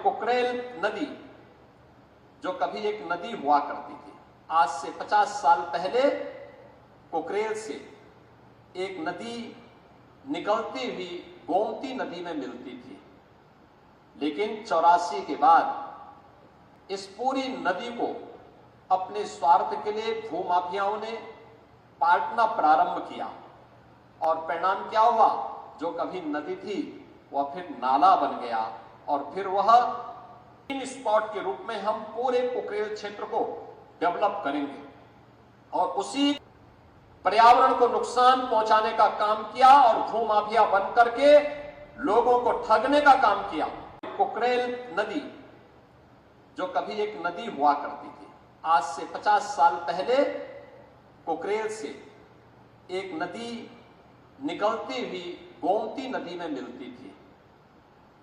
कुकरेल नदी जो कभी एक नदी हुआ करती थी, आज से 50 साल पहले कुकरेल से एक नदी निकलती हुई गोमती नदी में मिलती थी। लेकिन 84 के बाद इस पूरी नदी को अपने स्वार्थ के लिए भूमाफियाओं ने पाटना प्रारंभ किया और परिणाम क्या हुआ? जो कभी नदी थी वह फिर नाला बन गया और फिर वह इन स्पॉट के रूप में हम पूरे कुकरेल क्षेत्र को डेवलप करेंगे और उसी पर्यावरण को नुकसान पहुंचाने का काम किया और भूमाफिया बन करके लोगों को ठगने का काम किया। कुकरेल नदी जो कभी एक नदी हुआ करती थी, आज से 50 साल पहले कुकरेल से एक नदी निकलती हुई गोमती नदी में मिलती थी।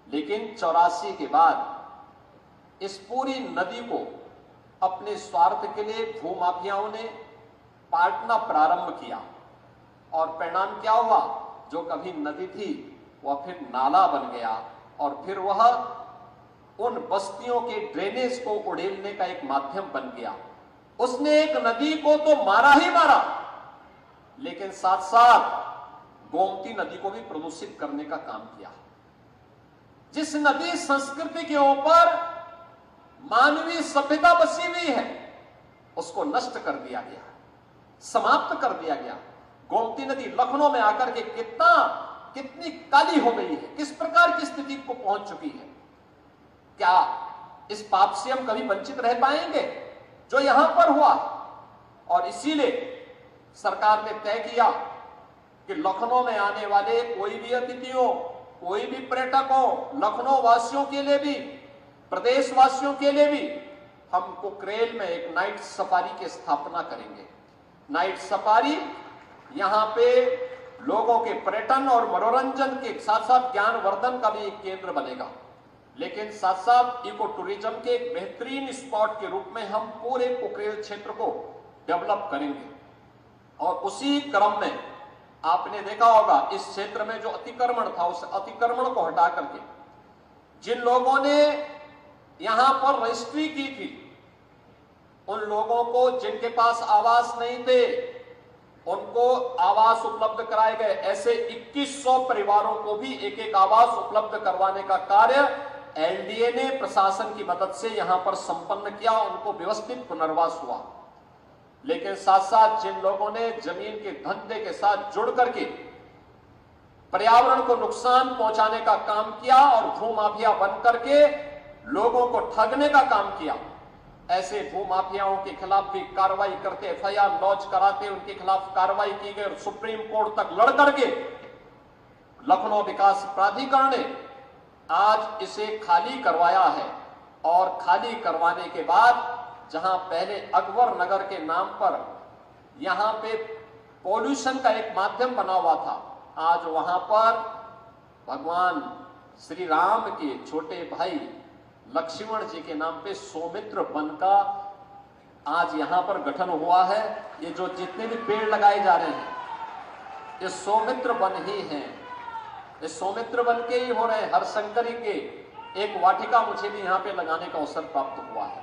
लेकिन 84 के बाद इस पूरी नदी को अपने स्वार्थ के लिए भूमाफियाओं ने पाटना प्रारंभ किया और परिणाम क्या हुआ? जो कभी नदी थी वह फिर नाला बन गया और फिर वह उन बस्तियों के ड्रेनेज को उड़ेलने का एक माध्यम बन गया। उसने एक नदी को तो मारा ही मारा, लेकिन साथ साथ गोमती नदी को भी प्रदूषित करने का काम किया। जिस नदी संस्कृति के ऊपर मानवीय सभ्यता बसी हुई है, उसको नष्ट कर दिया गया, समाप्त कर दिया गया। गोमती नदी लखनऊ में आकर के कितनी काली हो गई है, किस प्रकार की स्थिति को पहुंच चुकी है। क्या इस पाप से हम कभी वंचित रह पाएंगे जो यहां पर हुआ? और इसीलिए सरकार ने तय किया कि लखनऊ में आने वाले कोई भी अतिथियों, कोई भी पर्यटकों, लखनऊ वासियों के लिए भी, प्रदेश वासियों के लिए भी हम कुकरेल में एक नाइट सफारी की स्थापना करेंगे। नाइट सफारी यहां पे लोगों के पर्यटन और मनोरंजन के साथ साथ ज्ञानवर्धन का भी एक केंद्र बनेगा, लेकिन साथ साथ इको टूरिज्म के एक बेहतरीन स्पॉट के रूप में हम पूरे कुकरेल क्षेत्र को डेवलप करेंगे। और उसी क्रम में आपने देखा होगा इस क्षेत्र में जो अतिक्रमण था, उस अतिक्रमण को हटा करके जिन लोगों ने यहां पर रजिस्ट्री की थी, उन लोगों को जिनके पास आवास नहीं थे उनको आवास उपलब्ध कराए गए। ऐसे 2100 परिवारों को भी एक एक आवास उपलब्ध करवाने का कार्य एलडीए ने प्रशासन की मदद से यहां पर संपन्न किया, उनको व्यवस्थित पुनर्वास हुआ। लेकिन साथ साथ जिन लोगों ने जमीन के धंधे के साथ जुड़ करके पर्यावरण को नुकसान पहुंचाने का काम किया और भूमाफिया बन करके लोगों को ठगने का काम किया, ऐसे भूमाफियाओं के खिलाफ भी कार्रवाई करते, एफआईआर लॉन्च कराते, उनके खिलाफ कार्रवाई की गई और सुप्रीम कोर्ट तक लड़ करके लखनऊ विकास प्राधिकरण ने आज इसे खाली करवाया है। और खाली करवाने के बाद जहां पहले अकबर नगर के नाम पर यहां पे पॉल्यूशन का एक माध्यम बना हुआ था, आज वहां पर भगवान श्री राम के छोटे भाई लक्ष्मण जी के नाम पे सौमित्र वन का आज यहां पर गठन हुआ है। ये जो जितने भी पेड़ लगाए जा रहे हैं ये सौमित्र वन ही हैं, ये सौमित्र वन के ही हो रहे हैं। हरशंकरी के एक वाटिका मुझे भी यहां पे लगाने का अवसर प्राप्त हुआ है।